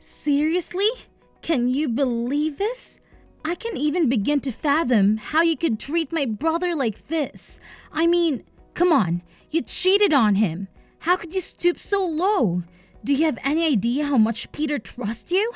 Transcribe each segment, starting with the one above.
Seriously? Can you believe this? I can't even begin to fathom how you could treat my brother like this. I mean, come on, you cheated on him. How could you stoop so low? Do you have any idea how much Peter trusts you?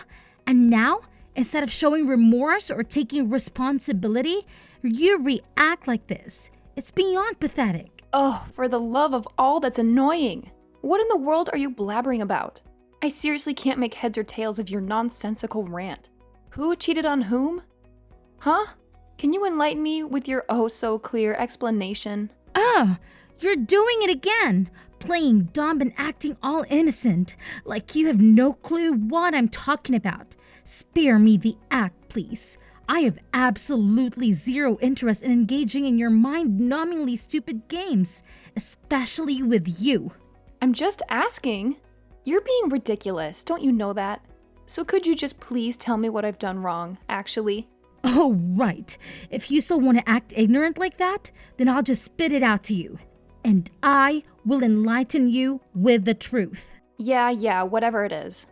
And now, instead of showing remorse or taking responsibility, you react like this. It's beyond pathetic. Oh, for the love of all that's annoying. What in the world are you blabbering about? I seriously can't make heads or tails of your nonsensical rant. Who cheated on whom? Huh? Can you enlighten me with your oh-so-clear explanation? You're doing it again. Playing dumb and acting all innocent, like you have no clue what I'm talking about. Spare me the act, please. I have absolutely zero interest in engaging in your mind-numbingly stupid games, especially with you. I'm just asking. You're being ridiculous, don't you know that? So could you just please tell me what I've done wrong, actually? Oh, right. If you still want to act ignorant like that, then I'll just spit it out to you. And I will enlighten you with the truth. Yeah, whatever it is.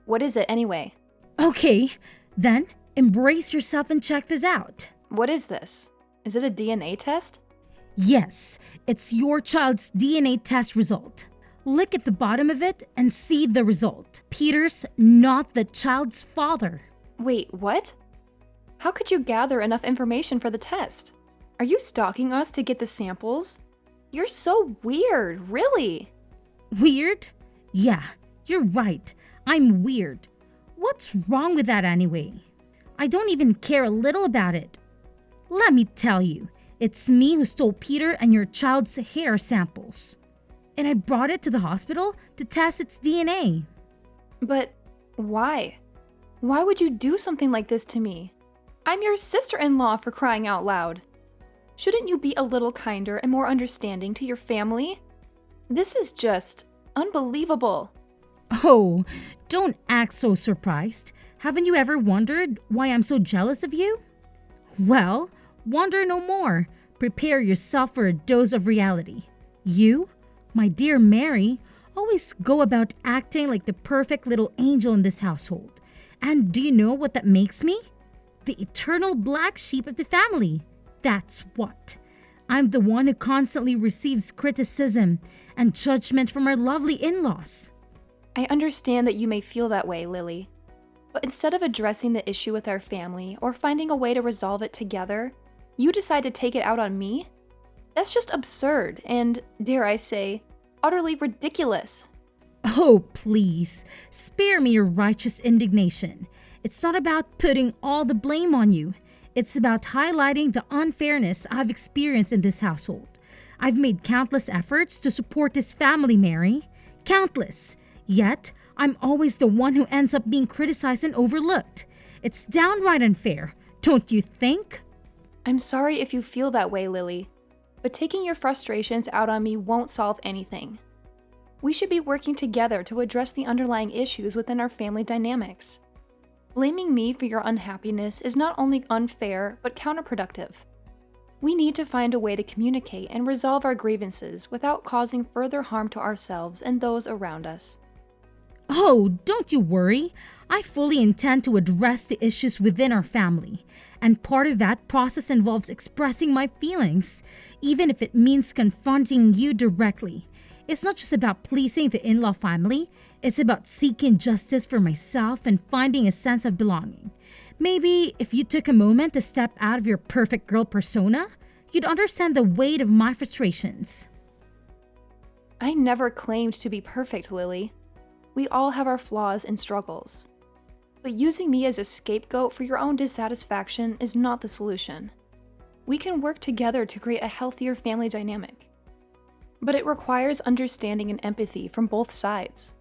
What is it anyway? Okay, then embrace yourself and check this out. What is this? Is it a DNA test? Yes, it's your child's DNA test result. Look at the bottom of it and see the result. Peter's not the child's father. Wait, what? How could you gather enough information for the test? Are you stalking us to get the samples? You're so weird, really. Weird? Yeah, you're right. I'm weird. What's wrong with that anyway? I don't even care a little about it. Let me tell you, it's me who stole Peter and your child's hair samples. And I brought it to the hospital to test its DNA. But why? Why would you do something like this to me? I'm your sister-in-law, for crying out loud. Shouldn't you be a little kinder and more understanding to your family? This is just unbelievable. Oh, don't act so surprised. Haven't you ever wondered why I'm so jealous of you? Well, wonder no more. Prepare yourself for a dose of reality. You, my dear Mary, always go about acting like the perfect little angel in this household. And do you know what that makes me? The eternal black sheep of the family. That's what. I'm the one who constantly receives criticism and judgment from our lovely in-laws. I understand that you may feel that way, Lily. But instead of addressing the issue with our family or finding a way to resolve it together, you decide to take it out on me? That's just absurd and, dare I say, utterly ridiculous. Oh, please, spare me your righteous indignation. It's not about putting all the blame on you. It's about highlighting the unfairness I've experienced in this household. I've made countless efforts to support this family, Mary. Countless. Yet, I'm always the one who ends up being criticized and overlooked. It's downright unfair, don't you think? I'm sorry if you feel that way, Lily, but taking your frustrations out on me won't solve anything. We should be working together to address the underlying issues within our family dynamics. Blaming me for your unhappiness is not only unfair, but counterproductive. We need to find a way to communicate and resolve our grievances without causing further harm to ourselves and those around us. Oh, don't you worry. I fully intend to address the issues within our family. And part of that process involves expressing my feelings, even if it means confronting you directly. It's not just about pleasing the in-law family. It's about seeking justice for myself and finding a sense of belonging. Maybe if you took a moment to step out of your perfect girl persona, you'd understand the weight of my frustrations. I never claimed to be perfect, Lily. We all have our flaws and struggles. But using me as a scapegoat for your own dissatisfaction is not the solution. We can work together to create a healthier family dynamic. But it requires understanding and empathy from both sides.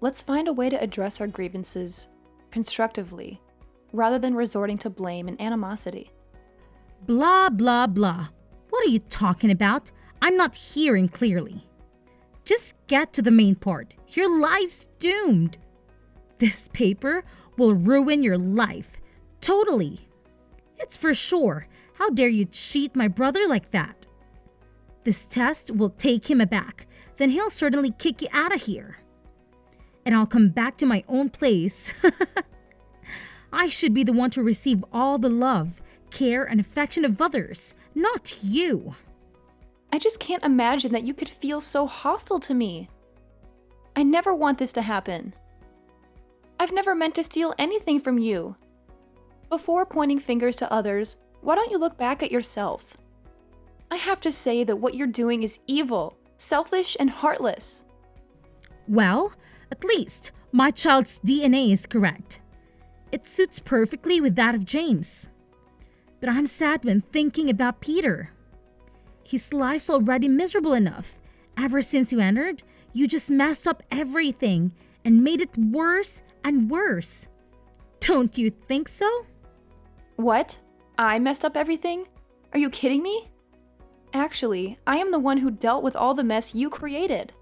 Let's find a way to address our grievances constructively, rather than resorting to blame and animosity. Blah, blah, blah. What are you talking about? I'm not hearing clearly. Just get to the main part. Your life's doomed. This paper will ruin your life. Totally. It's for sure. How dare you cheat my brother like that? This test will take him aback. Then he'll certainly kick you out of here. and I'll come back to my own place. I should be the one to receive all the love, care, and affection of others, not you. I just can't imagine that you could feel so hostile to me. I never want this to happen. I've never meant to steal anything from you. Before pointing fingers to others, why don't you look back at yourself? I have to say that what you're doing is evil, selfish, and heartless. Well, at least my child's DNA is correct. It suits perfectly with that of James. But I'm sad when thinking about Peter. His life's already miserable enough. Ever since you entered, you just messed up everything and made it worse and worse. Don't you think so? What? I messed up everything? Are you kidding me? Actually, I am the one who dealt with all the mess you created.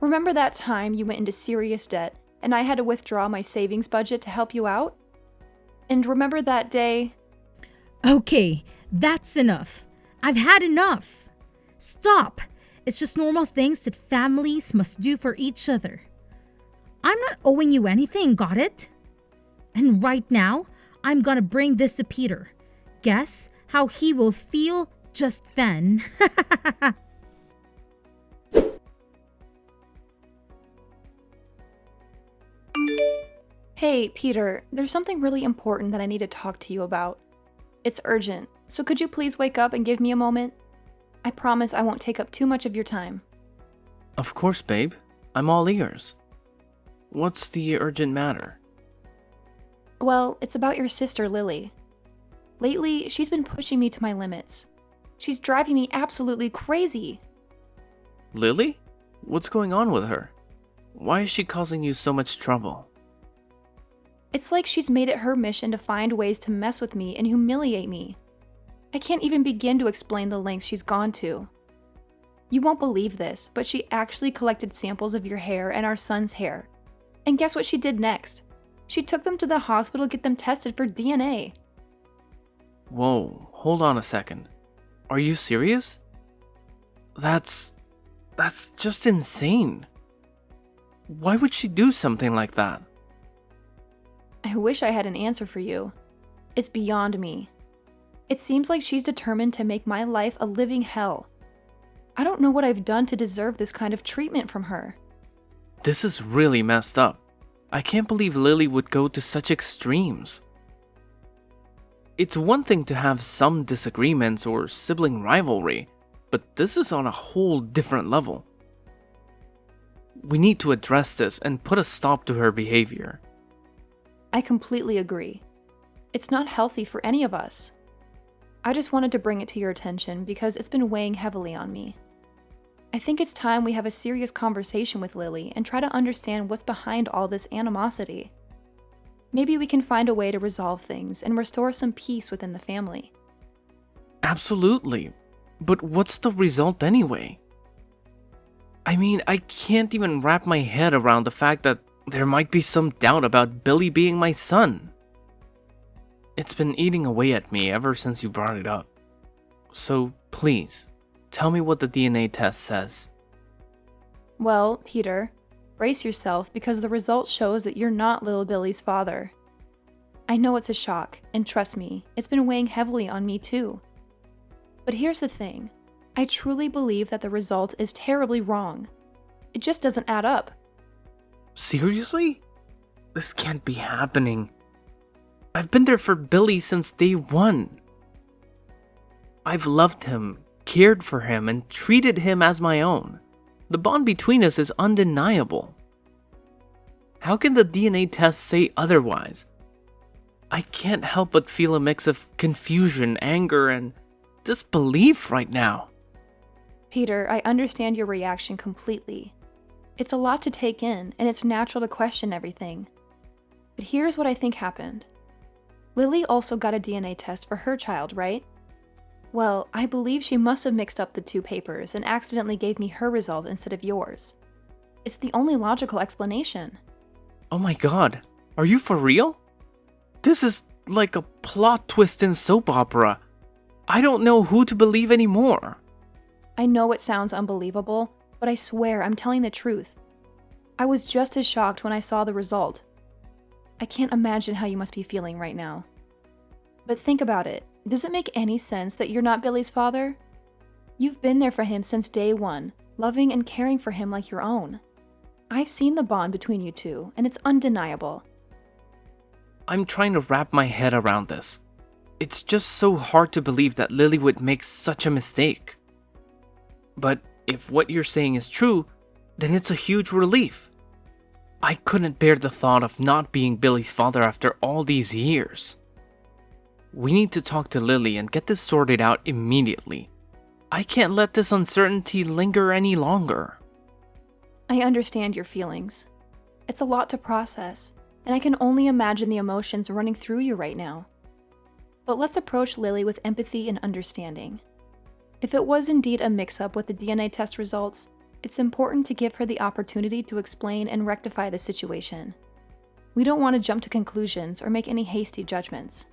Remember that time you went into serious debt and I had to withdraw my savings budget to help you out? And remember that day? Okay, that's enough. I've had enough. Stop. It's just normal things that families must do for each other. I'm not owing you anything, got it? And right now, I'm gonna bring this to Peter. Guess how he will feel just then. Hey, Peter, there's something really important that I need to talk to you about. It's urgent, so could you please wake up and give me a moment? I promise I won't take up too much of your time. Of course, babe. I'm all ears. What's the urgent matter? Well, it's about your sister, Lily. Lately, she's been pushing me to my limits. She's driving me absolutely crazy. Lily? What's going on with her? Why is she causing you so much trouble? It's like she's made it her mission to find ways to mess with me and humiliate me. I can't even begin to explain the lengths she's gone to. You won't believe this, but she actually collected samples of your hair and our son's hair. And guess what she did next? She took them to the hospital to get them tested for DNA. Whoa, hold on a second. Are you serious? That's just insane. Why would she do something like that? I wish I had an answer for you. It's beyond me. It seems like she's determined to make my life a living hell. I don't know what I've done to deserve this kind of treatment from her. This is really messed up. I can't believe Lily would go to such extremes. It's one thing to have some disagreements or sibling rivalry, but this is on a whole different level. We need to address this and put a stop to her behavior. I completely agree. It's not healthy for any of us. I just wanted to bring it to your attention because it's been weighing heavily on me. I think it's time we have a serious conversation with Lily and try to understand what's behind all this animosity. Maybe we can find a way to resolve things and restore some peace within the family. Absolutely. But what's the result anyway? I mean, I can't even wrap my head around the fact that there might be some doubt about Billy being my son. It's been eating away at me ever since you brought it up. So please, tell me what the DNA test says. Well, Peter, brace yourself because the result shows that you're not little Billy's father. I know it's a shock, and trust me, it's been weighing heavily on me too. But here's the thing. I truly believe that the result is terribly wrong. It just doesn't add up. Seriously? This can't be happening. I've been there for Billy since day one. I've loved him, cared for him, and treated him as my own. The bond between us is undeniable. How can the DNA test say otherwise? I can't help but feel a mix of confusion, anger, and disbelief right now. Peter, I understand your reaction completely. It's a lot to take in, and it's natural to question everything. But here's what I think happened. Lily also got a DNA test for her child, right? Well, I believe she must have mixed up the two papers and accidentally gave me her result instead of yours. It's the only logical explanation. Oh my god, are you for real? This is like a plot twist in soap opera. I don't know who to believe anymore. I know it sounds unbelievable, but I swear I'm telling the truth. I was just as shocked when I saw the result. I can't imagine how you must be feeling right now. But think about it. Does it make any sense that you're not Billy's father? You've been there for him since day one, loving and caring for him like your own. I've seen the bond between you two, and it's undeniable. I'm trying to wrap my head around this. It's just so hard to believe that Lily would make such a mistake. But if what you're saying is true, then it's a huge relief. I couldn't bear the thought of not being Billy's father after all these years. We need to talk to Lily and get this sorted out immediately. I can't let this uncertainty linger any longer. I understand your feelings. It's a lot to process, and I can only imagine the emotions running through you right now. But let's approach Lily with empathy and understanding. If it was indeed a mix-up with the DNA test results, it's important to give her the opportunity to explain and rectify the situation. We don't want to jump to conclusions or make any hasty judgments.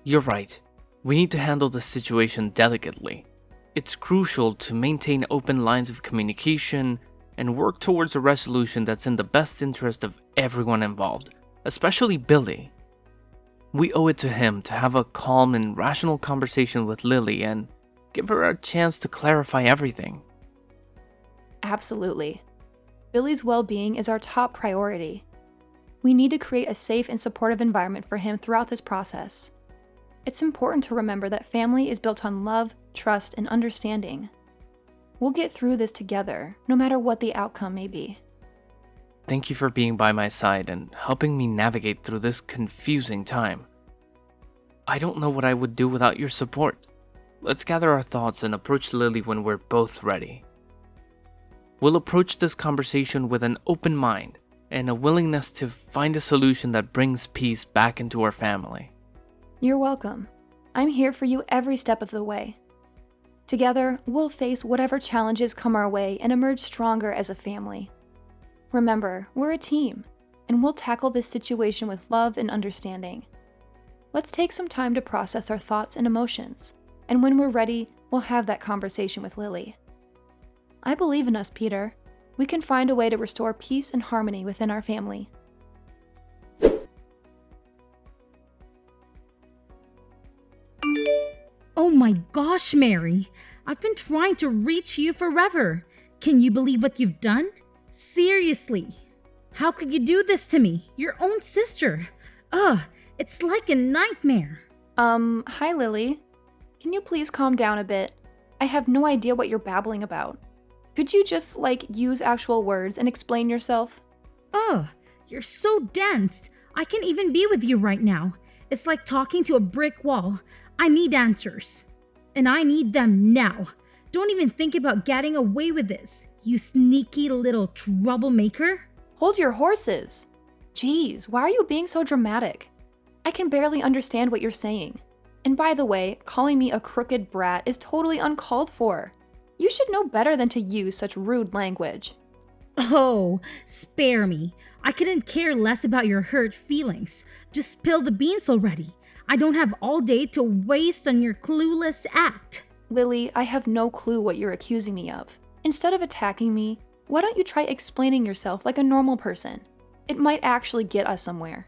You're right. We need to handle the situation delicately. It's crucial to maintain open lines of communication and work towards a resolution that's in the best interest of everyone involved, especially Billy. We owe it to him to have a calm and rational conversation with Lily and give her a chance to clarify everything. Absolutely. Billy's well-being is our top priority. We need to create a safe and supportive environment for him throughout this process. It's important to remember that family is built on love, trust, and understanding. We'll get through this together, no matter what the outcome may be. Thank you for being by my side and helping me navigate through this confusing time. I don't know what I would do without your support. Let's gather our thoughts and approach Lily when we're both ready. We'll approach this conversation with an open mind and a willingness to find a solution that brings peace back into our family. You're welcome. I'm here for you every step of the way. Together, we'll face whatever challenges come our way and emerge stronger as a family. Remember, we're a team, and we'll tackle this situation with love and understanding. Let's take some time to process our thoughts and emotions, and when we're ready, we'll have that conversation with Lily. I believe in us, Peter. We can find a way to restore peace and harmony within our family. Oh my gosh, Mary. I've been trying to reach you forever. Can you believe what you've done? Seriously. How could you do this to me? Your own sister. Ugh, it's like a nightmare. Hi Lily. Can you please calm down a bit? I have no idea what you're babbling about. Could you just, use actual words and explain yourself? Ugh, you're so dense. I can't even be with you right now. It's like talking to a brick wall. I need answers. And I need them now. Don't even think about getting away with this, you sneaky little troublemaker. Hold your horses. Jeez, why are you being so dramatic? I can barely understand what you're saying. And by the way, calling me a crooked brat is totally uncalled for. You should know better than to use such rude language. Oh, spare me. I couldn't care less about your hurt feelings. Just spill the beans already. I don't have all day to waste on your clueless act. Lily, I have no clue what you're accusing me of. Instead of attacking me, why don't you try explaining yourself like a normal person? It might actually get us somewhere.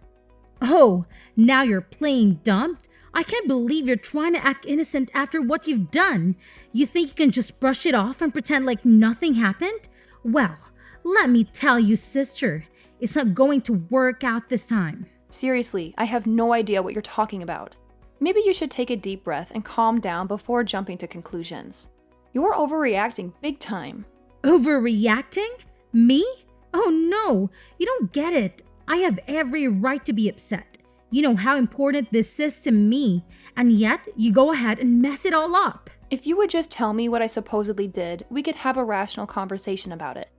Oh, now you're playing dumb? I can't believe you're trying to act innocent after what you've done. You think you can just brush it off and pretend like nothing happened? Well, let me tell you, sister, it's not going to work out this time. Seriously, I have no idea what you're talking about. Maybe you should take a deep breath and calm down before jumping to conclusions. You're overreacting big time. Overreacting? Me? Oh no, you don't get it. I have every right to be upset. You know how important this is to me, and yet you go ahead and mess it all up. If you would just tell me what I supposedly did, we could have a rational conversation about it.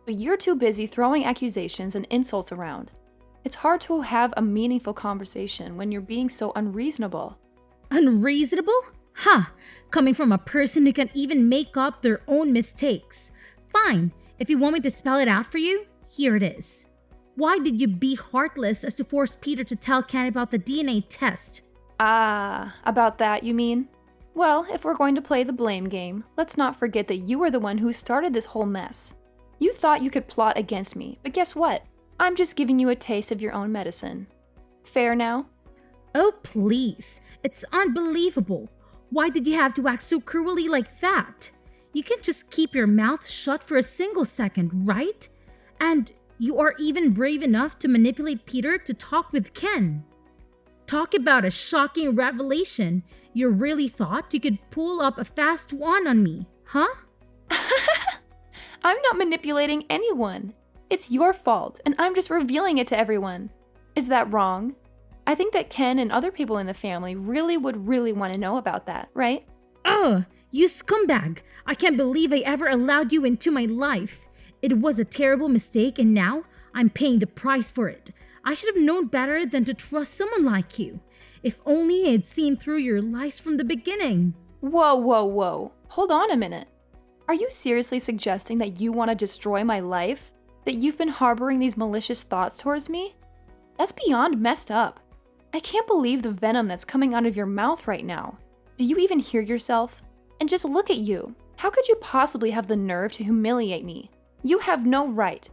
But you're too busy throwing accusations and insults around. It's hard to have a meaningful conversation when you're being so unreasonable. Unreasonable? Huh, coming from a person who can't even make up their own mistakes. Fine, if you want me to spell it out for you, here it is. Why did you be heartless as to force Peter to tell Ken about the DNA test? Ah, about that you mean? Well, if we're going to play the blame game, let's not forget that you were the one who started this whole mess. You thought you could plot against me, but guess what? I'm just giving you a taste of your own medicine. Fair now? Oh, please. It's unbelievable. Why did you have to act so cruelly like that? You can just keep your mouth shut for a single second, right? And you are even brave enough to manipulate Peter to talk with Ken. Talk about a shocking revelation. You really thought you could pull up a fast one on me, huh? I'm not manipulating anyone. It's your fault, and I'm just revealing it to everyone. Is that wrong? I think that Ken and other people in the family would really want to know about that, right? Ugh, you scumbag. I can't believe I ever allowed you into my life. It was a terrible mistake, and now I'm paying the price for it. I should have known better than to trust someone like you. If only I had seen through your lies from the beginning. Whoa. Hold on a minute. Are you seriously suggesting that you want to destroy my life? That you've been harboring these malicious thoughts towards me? That's beyond messed up. I can't believe the venom that's coming out of your mouth right now. Do you even hear yourself? And just look at you. How could you possibly have the nerve to humiliate me? You have no right.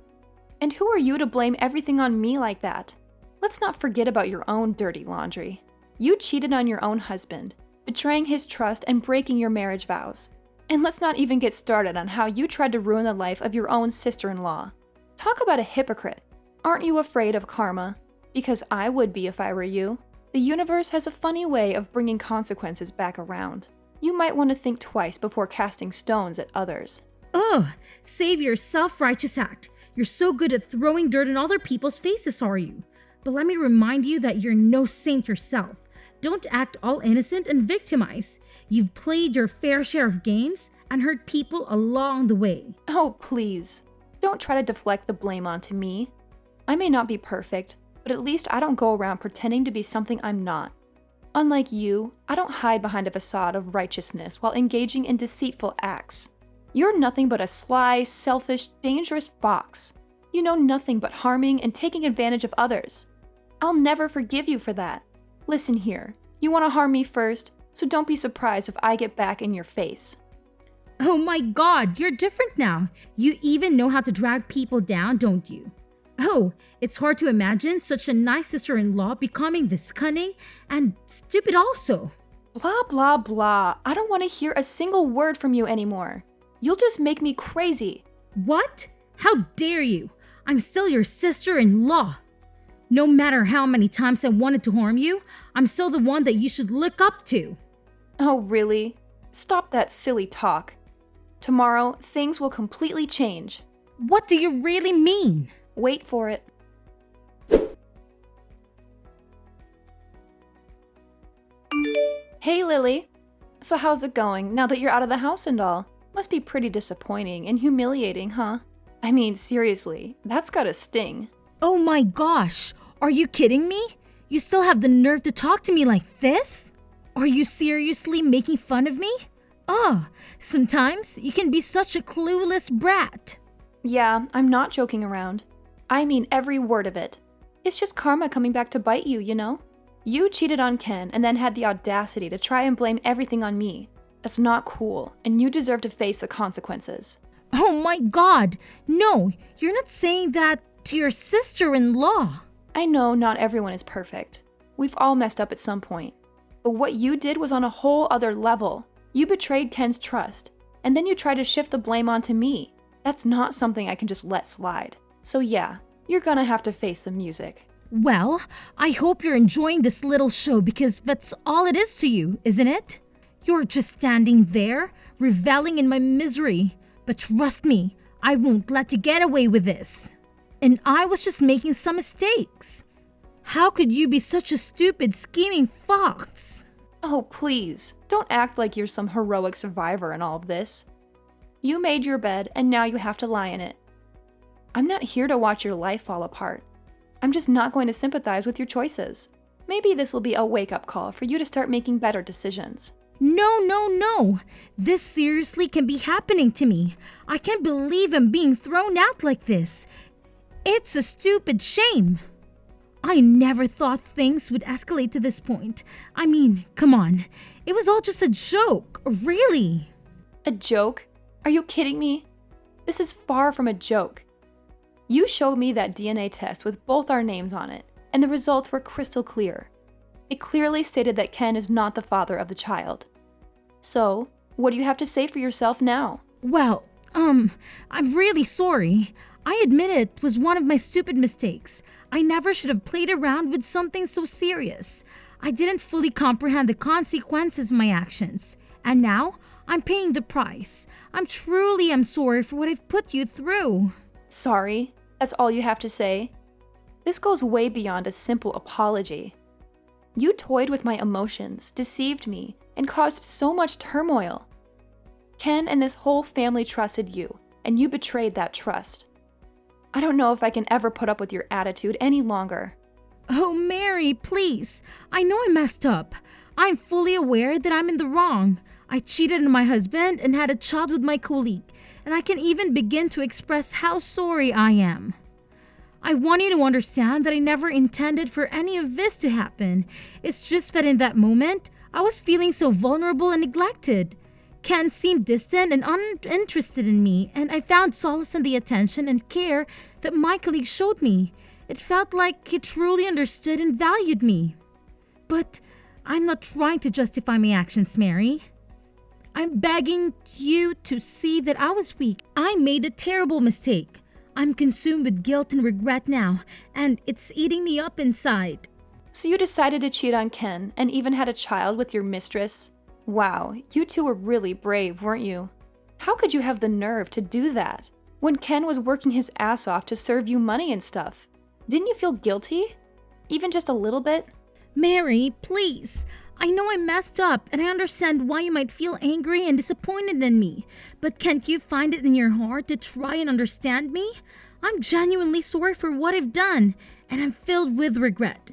And who are you to blame everything on me like that? Let's not forget about your own dirty laundry. You cheated on your own husband, betraying his trust and breaking your marriage vows. And let's not even get started on how you tried to ruin the life of your own sister-in-law. Talk about a hypocrite. Aren't you afraid of karma? Because I would be if I were you. The universe has a funny way of bringing consequences back around. You might want to think twice before casting stones at others. Ugh, save your self-righteous act. You're so good at throwing dirt in other people's faces, are you? But let me remind you that you're no saint yourself. Don't act all innocent and victimize. You've played your fair share of games and hurt people along the way. Oh, please. Don't try to deflect the blame onto me. I may not be perfect, but at least I don't go around pretending to be something I'm not. Unlike you, I don't hide behind a facade of righteousness while engaging in deceitful acts. You're nothing but a sly, selfish, dangerous fox. You know nothing but harming and taking advantage of others. I'll never forgive you for that. Listen here, you want to harm me first, so don't be surprised if I get back in your face. Oh my god, you're different now. You even know how to drag people down, don't you? Oh, it's hard to imagine such a nice sister-in-law becoming this cunning and stupid also. Blah, blah, blah. I don't want to hear a single word from you anymore. You'll just make me crazy. What? How dare you? I'm still your sister-in-law. No matter how many times I wanted to harm you, I'm still the one that you should look up to. Oh, really? Stop that silly talk. Tomorrow, things will completely change. What do you really mean? Wait for it. Hey, Lily. So how's it going now that you're out of the house and all? Must be pretty disappointing and humiliating, huh? I mean, seriously, that's gotta sting. Oh my gosh, are you kidding me? You still have the nerve to talk to me like this? Are you seriously making fun of me? Sometimes you can be such a clueless brat. Yeah, I'm not joking around. I mean every word of it. It's just karma coming back to bite you, you know? You cheated on Ken and then had the audacity to try and blame everything on me. That's not cool, and you deserve to face the consequences. Oh my god, no, you're not saying that to your sister-in-law. I know not everyone is perfect. We've all messed up at some point. But what you did was on a whole other level. You betrayed Ken's trust, and then you tried to shift the blame onto me. That's not something I can just let slide. So yeah, you're gonna have to face the music. Well, I hope you're enjoying this little show because that's all it is to you, isn't it? You're just standing there, reveling in my misery. But trust me, I won't let you get away with this. And I was just making some mistakes. How could you be such a stupid, scheming fox? Oh, please, don't act like you're some heroic survivor in all of this. You made your bed, and now you have to lie in it. I'm not here to watch your life fall apart. I'm just not going to sympathize with your choices. Maybe this will be a wake-up call for you to start making better decisions. No. This seriously can be happening to me. I can't believe I'm being thrown out like this. It's a stupid shame. I never thought things would escalate to this point. I mean, come on. It was all just a joke, really. A joke? Are you kidding me? This is far from a joke. You showed me that DNA test with both our names on it, and the results were crystal clear. It clearly stated that Ken is not the father of the child. So, what do you have to say for yourself now? Well, I'm really sorry. I admit it was one of my stupid mistakes. I never should have played around with something so serious. I didn't fully comprehend the consequences of my actions. And now, I'm paying the price. I'm sorry for what I've put you through. Sorry, that's all you have to say? This goes way beyond a simple apology. You toyed with my emotions, deceived me, and caused so much turmoil. Ken and this whole family trusted you, and you betrayed that trust. I don't know if I can ever put up with your attitude any longer. Oh, Mary, please. I know I messed up. I'm fully aware that I'm in the wrong. I cheated on my husband and had a child with my colleague, and I can even begin to express how sorry I am. I want you to understand that I never intended for any of this to happen. It's just that in that moment, I was feeling so vulnerable and neglected. Ken seemed distant and uninterested in me, and I found solace in the attention and care that my colleague showed me. It felt like he truly understood and valued me. But I'm not trying to justify my actions, Mary. I'm begging you to see that I was weak. I made a terrible mistake. I'm consumed with guilt and regret now, and it's eating me up inside. So you decided to cheat on Ken and even had a child with your mistress? Wow, you two were really brave, weren't you? How could you have the nerve to do that when Ken was working his ass off to serve you money and stuff? Didn't you feel guilty? Even just a little bit? Mary, please. I know I messed up, and I understand why you might feel angry and disappointed in me. But can't you find it in your heart to try and understand me? I'm genuinely sorry for what I've done, and I'm filled with regret.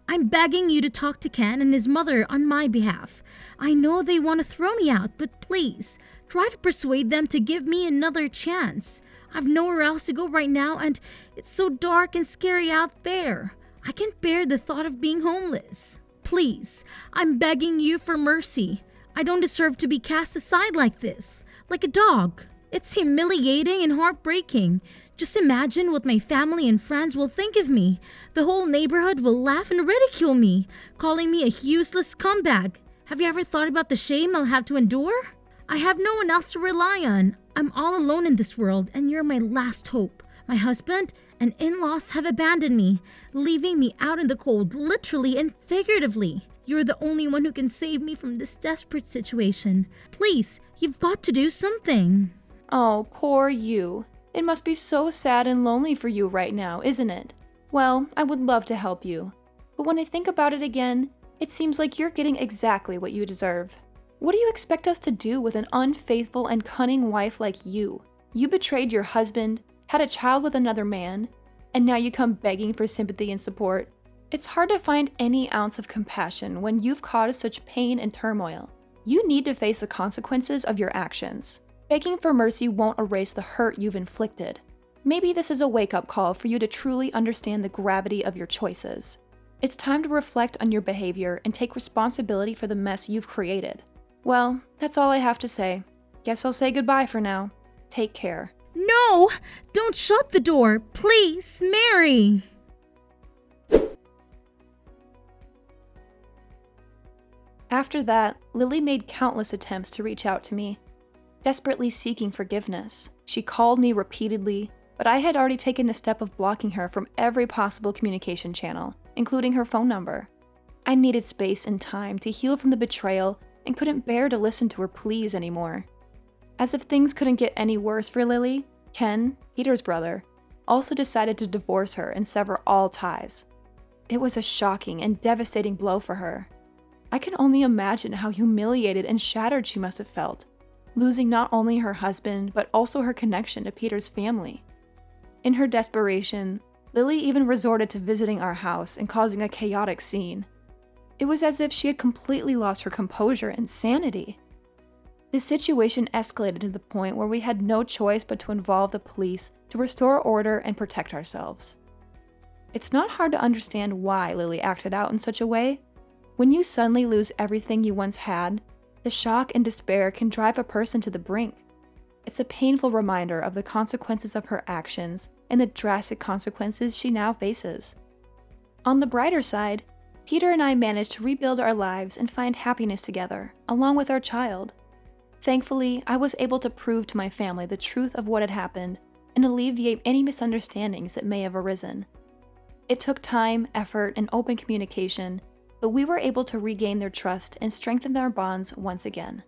I'm begging you to talk to Ken and his mother on my behalf. I know they want to throw me out, but please, try to persuade them to give me another chance. I've nowhere else to go right now, and it's so dark and scary out there. I can't bear the thought of being homeless. Please, I'm begging you for mercy. I don't deserve to be cast aside like this, like a dog. It's humiliating and heartbreaking. Just imagine what my family and friends will think of me. The whole neighborhood will laugh and ridicule me, calling me a useless scumbag. Have you ever thought about the shame I'll have to endure? I have no one else to rely on. I'm all alone in this world, and you're my last hope. My husband and in-laws have abandoned me, leaving me out in the cold, literally and figuratively. You're the only one who can save me from this desperate situation. Please, you've got to do something. Oh, poor you. It must be so sad and lonely for you right now, isn't it? Well, I would love to help you. But when I think about it again, it seems like you're getting exactly what you deserve. What do you expect us to do with an unfaithful and cunning wife like you? You betrayed your husband, had a child with another man, and now you come begging for sympathy and support. It's hard to find any ounce of compassion when you've caused such pain and turmoil. You need to face the consequences of your actions. Begging for mercy won't erase the hurt you've inflicted. Maybe this is a wake-up call for you to truly understand the gravity of your choices. It's time to reflect on your behavior and take responsibility for the mess you've created. Well, that's all I have to say. Guess I'll say goodbye for now. Take care. No! Don't shut the door! Please, Mary! After that, Lily made countless attempts to reach out to me, desperately seeking forgiveness. She called me repeatedly, but I had already taken the step of blocking her from every possible communication channel, including her phone number. I needed space and time to heal from the betrayal and couldn't bear to listen to her pleas anymore. As if things couldn't get any worse for Lily, Ken, Peter's brother, also decided to divorce her and sever all ties. It was a shocking and devastating blow for her. I can only imagine how humiliated and shattered she must have felt, losing not only her husband, but also her connection to Peter's family. In her desperation, Lily even resorted to visiting our house and causing a chaotic scene. It was as if she had completely lost her composure and sanity. The situation escalated to the point where we had no choice but to involve the police to restore order and protect ourselves. It's not hard to understand why Lily acted out in such a way. When you suddenly lose everything you once had, the shock and despair can drive a person to the brink. It's a painful reminder of the consequences of her actions and the drastic consequences she now faces. On the brighter side, Peter and I managed to rebuild our lives and find happiness together, along with our child. Thankfully, I was able to prove to my family the truth of what had happened and alleviate any misunderstandings that may have arisen. It took time, effort, and open communication, but we were able to regain their trust and strengthen our bonds once again.